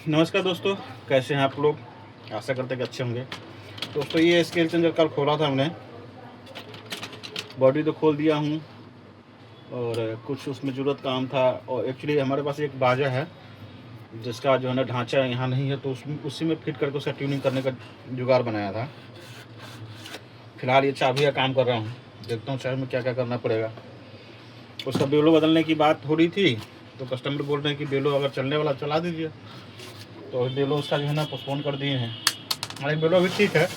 नमस्कार दोस्तों, कैसे हैं आप लोग। आशा करते हैं कि अच्छे होंगे। दोस्तों ये स्केल चेंजर कल खोला था हमने, बॉडी तो खोल दिया हूँ और कुछ उसमें ज़रूरत काम था। और एक्चुअली हमारे पास एक बाजा है जिसका जो है ना ढांचा यहाँ नहीं है, तो उसी में फिट करके उसका ट्यूनिंग करने का जुगाड़ बनाया था। फिलहाल ये चाबी का काम कर रहा हूँ, देखता हूँ चाबी में क्या क्या करना पड़ेगा। उसका बेलो बदलने की बात हो रही थी, तो कस्टमर बोल रहे हैं कि बेलो अगर चलने वाला चला दीजिए, तो बेलो उसका जो है ना पोस्टपोन कर दिए हैं। हमारे बेलो भी ठीक है,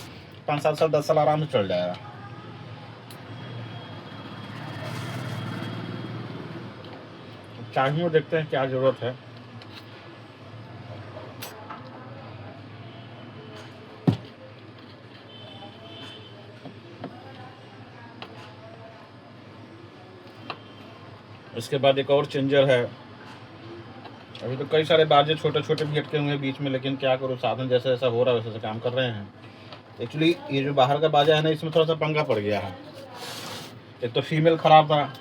5-7 साल 10 साल आराम से चल जाएगा। चाबी में देखते हैं क्या ज़रूरत है। इसके बाद एक और चेंजर है। अभी तो कई सारे बाजे छोटे छोटे भी अटके हुए हैं बीच में, लेकिन क्या करूँ, साधन जैसे जैसा हो रहा है वैसे वैसे काम कर रहे हैं। एक्चुअली ये जो बाहर का बाजा है ना, इसमें थोड़ा सा पंगा पड़ गया है। एक तो फीमेल ख़राब था,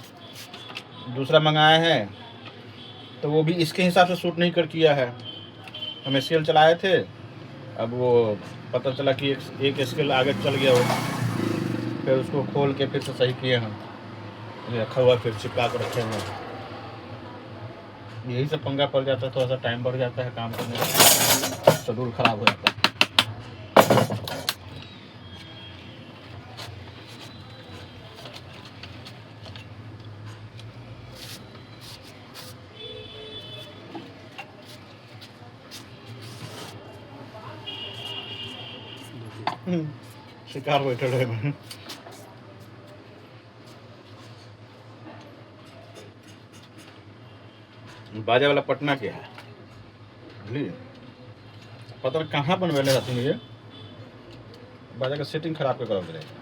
दूसरा मंगाए हैं तो वो भी इसके हिसाब से सूट नहीं कर किया है। हम स्केल चलाए थे, अब वो पता चला कि एक स्केल आगे चल गया वो, फिर उसको खोल के फिर से सही किए हम। रखा हुआ फिर चिपका कर रखे हुए हैं। यही सब पंगा पड़ जाता है, थोड़ा सा टाइम बढ़ जाता है काम करने में, शेड्यूल ख़राब हो जाता है। शिकार बैठे रहे में बाजा वाला पटना के है, बुझलिए। पता नहीं कहाँ बनवेले रहती है, ये बाजा का सेटिंग खराब के कर रहे।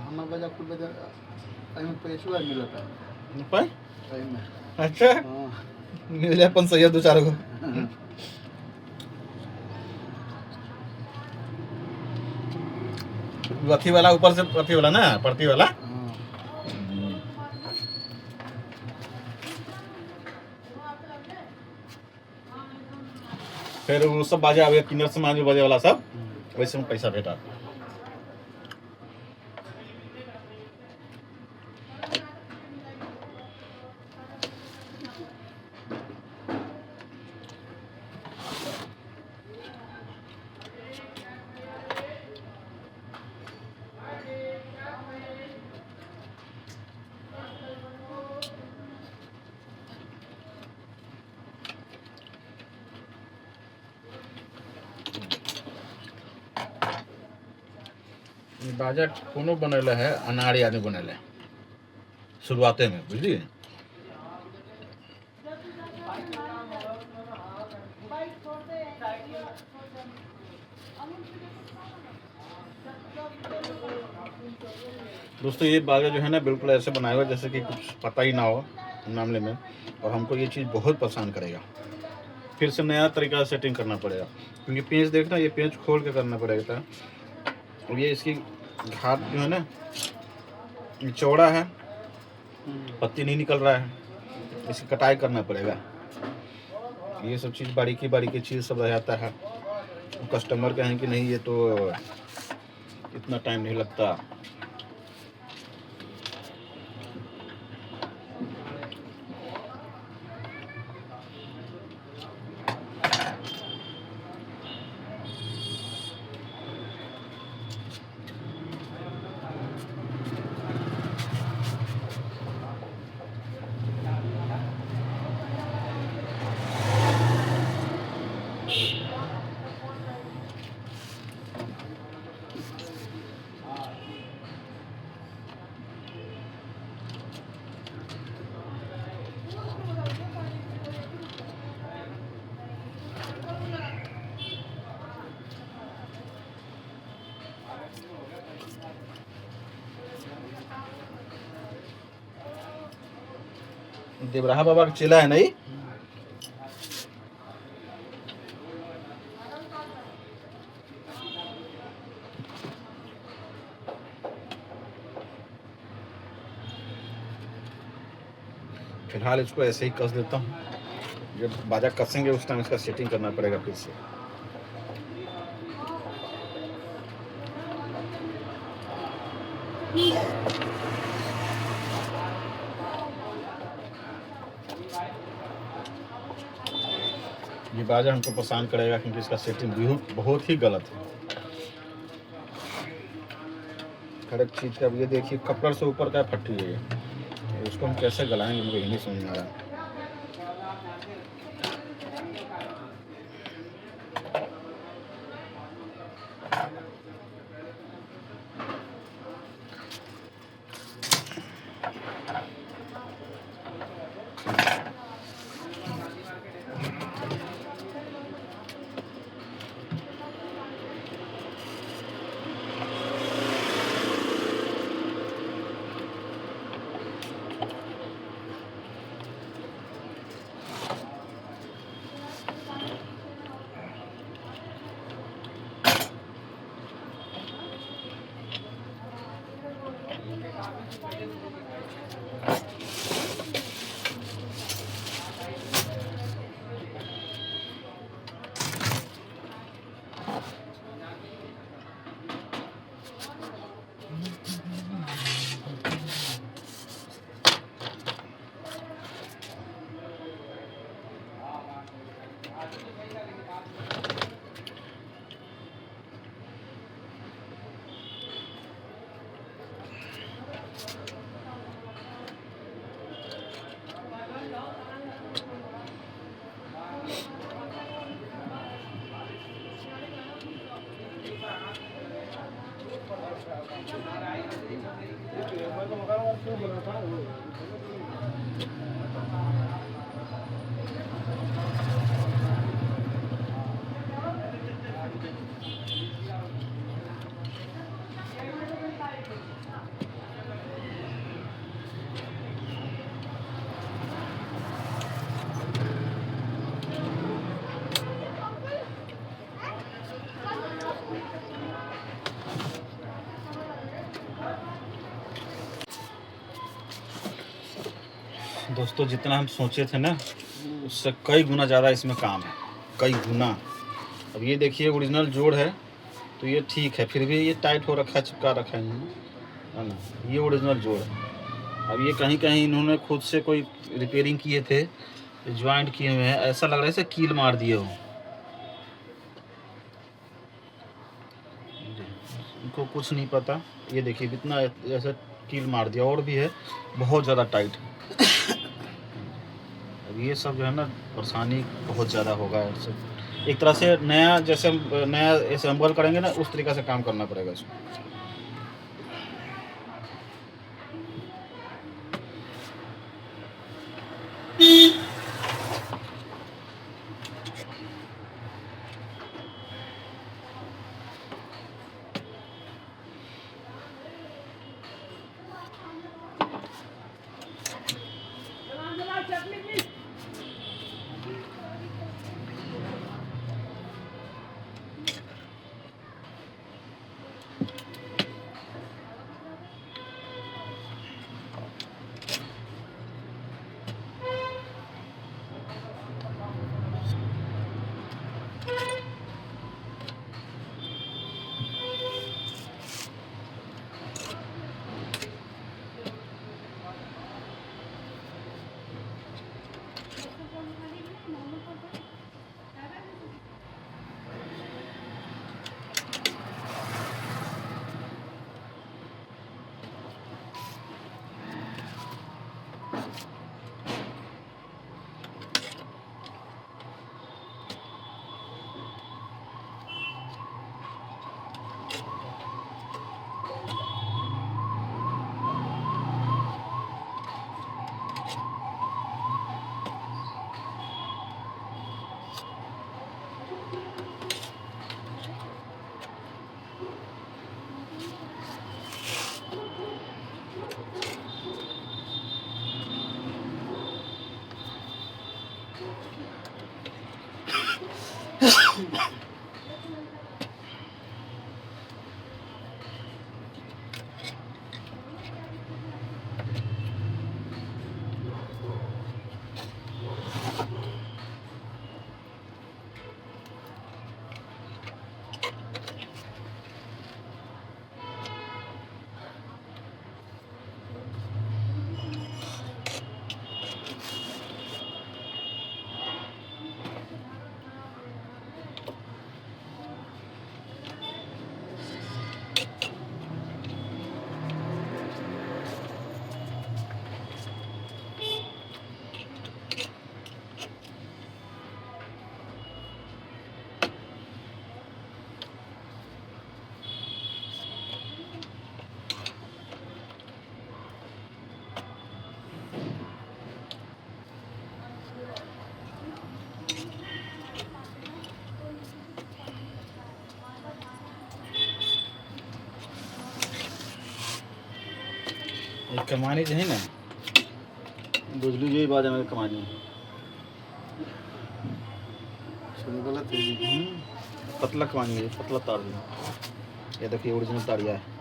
हमार बजा कुल बजा एमे पैसो आ मिलता पर एमे। अच्छा हां मिले अपन सही है, दो चार गो अथी वाला ऊपर से अथी वाला ना, परती वाला। फिर वो सब बाजा आवे, किन्नर सामान जो बजे वाला सब वैसे में पैसा भेटा। बाजा कोनो बनेला है, अनाड़ी आदमी बनेला है शुरुआते में, बुझलिए। दोस्तों ये बाजा जो है ना बिल्कुल ऐसे बनाया हुआ जैसे कि कुछ पता ही ना हो मामले में, और हमको ये चीज़ बहुत परेशान करेगा। फिर से नया तरीका से सेटिंग करना पड़ेगा, क्योंकि पेंच देखना, ये पेंच खोल के करना पड़ेगा। और ये इसकी घाट जो है ना ये चौड़ा है, पत्ती नहीं निकल रहा है, इसकी कटाई करना पड़ेगा। ये सब चीज़ बारीकी बारीकी चीज़ सब रह जाता है। कस्टमर कहें कि नहीं ये तो इतना टाइम नहीं लगता। देवराहा बाबा का चेला है नहीं। फिलहाल इसको ऐसे ही कस देता हूँ, जब बाजा कसेंगे उस टाइम इसका सेटिंग करना पड़ेगा फिर से। ये बाजा हमको पसंद करेगा क्योंकि इसका सेटिंग बहुत ही गलत है हर एक चीज़ का। अब ये देखिए कपड़ से ऊपर का फटी है ये, उसको हम कैसे गलाएंगे मुझे यही नहीं समझ में आ रहा है। दोस्तों जितना हम सोचे थे ना उससे कई गुना ज़्यादा इसमें काम है, कई गुना। अब ये देखिए ओरिजिनल जोड़ है तो ये ठीक है, फिर भी ये टाइट हो रखा है, चिपका रखा है ना, ये ओरिजिनल जोड़ है। अब ये कहीं कहीं इन्होंने खुद से कोई रिपेयरिंग किए थे, ज्वाइंट किए हुए हैं, ऐसा लग रहा है जैसे कील मार दिए हो। इनको कुछ नहीं पता, ये देखिए कितना ऐसा कील मार दिया, और भी है बहुत ज़्यादा टाइट। अब ये सब जो है ना परेशानी बहुत ज़्यादा होगा। एक तरह से नया जैसे नया असेंबल करेंगे ना उस तरीक़े से काम करना पड़ेगा इसको। ये कमानी जो है ना, बुझलू यही बाजा में कमानी शुरू गलत है जी। पतला कमानी है, पतला तार है। ये देखिए ओरिजिनल तारिया है।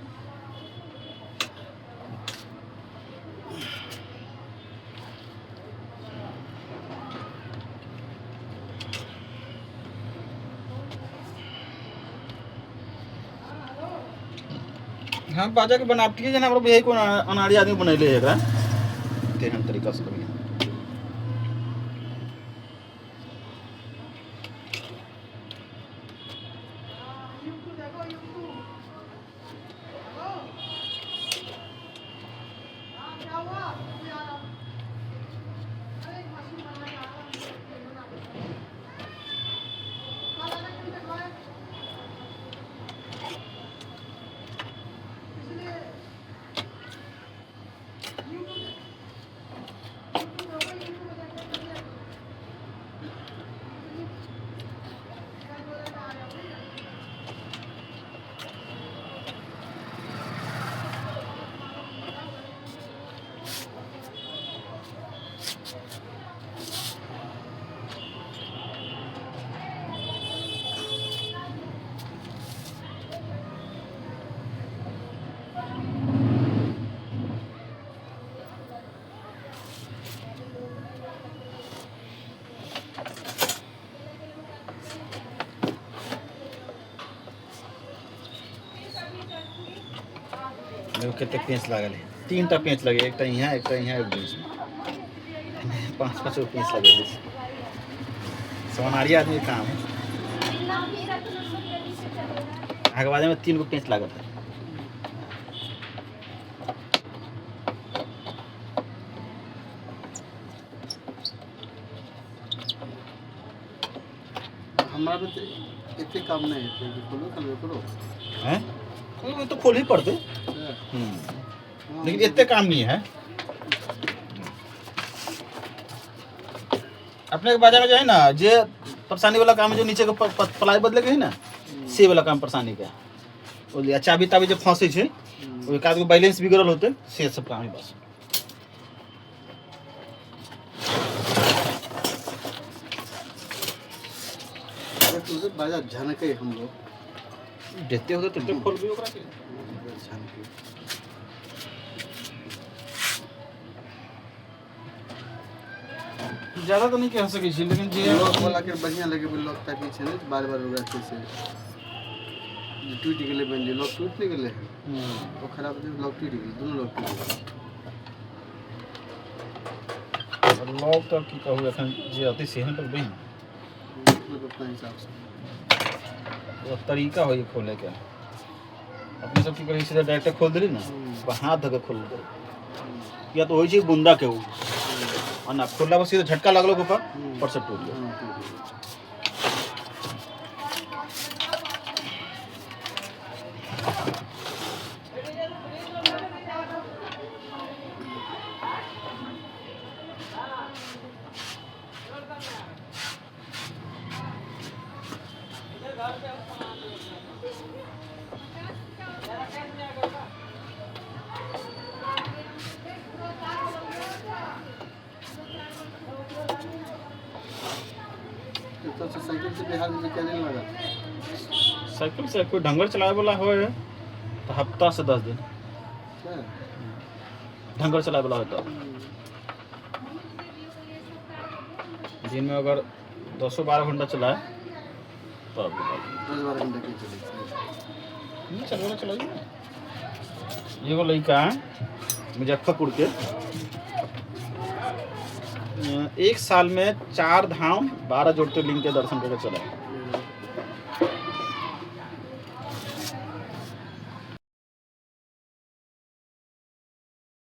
हाँ बाजा के बनावटी है जना हमरो भैया को अनाड़ी आदमी बनैले है एकरा तेहन तरीका से बढ़िया। देखो कितने पेंच लागल है, 3टा पेंच लगे, एक यहाँ एक यहाँ एक बीच में 5-5 पेंच लगे। सोनारी आदमी काम है। आगे बाजे में 3 गो पेंच लागल है। हमारा भी तो इतने काम नहीं है कि खोलो कल करो हैं वो तो खोल ही पड़ते, लेकिन इतने काम नहीं है। अपने के बाजार में जो है ना, जे परेशानी वाला काम है, जो नीचे के पलाई बदले के है ना, से वाला काम परेशानी का वो लिया चाबी ताबी जब फंसे छे वो एक आदमी बैलेंस बिगड़ल होते से सब काम है बस। तो बाजार झनके हम लोग देते होते तो खोल भी ओकरा के झनके ज्यादा तो नहीं कह सके छी, लेकिन जे लोग वाला के बढ़िया लगे बोल लोग ताकि छै ने बार-बार ओकरा से टूट गेले बन जे लोग टूट नहीं गेले तो खराब दे लोग टूट गेले दोनों लोग टूट गेले। लोग तो की कहू एखन जे अति सेहन पर बहिन मतलब अपना हिसाब से वो तरीका हो ये खोले के। अपने सब की करी सीधा डायरेक्ट खोल देली ना, हाथ धके खोल दे, या तो होई छै बुंदा के ऊ और ना खोलला बस सीधा झटका लगलो के ऊपर से टूट गया। तो साइकिल से बिहार में क्या दिन लगा? साइकिल से कोई ढंगर चलाए वाला हो तो हफ्ता से 10 दिन ढंगर चलाए वाला होता। दिन में अगर 10-12 घंटा चलाए तो 10-12 घंटे की चली चलवाना चलाइए। एगो लड़का मुजफ्फरपुर के 1 साल में 4 धाम 12 ज्योतिर्लिंग के दर्शन करके चला।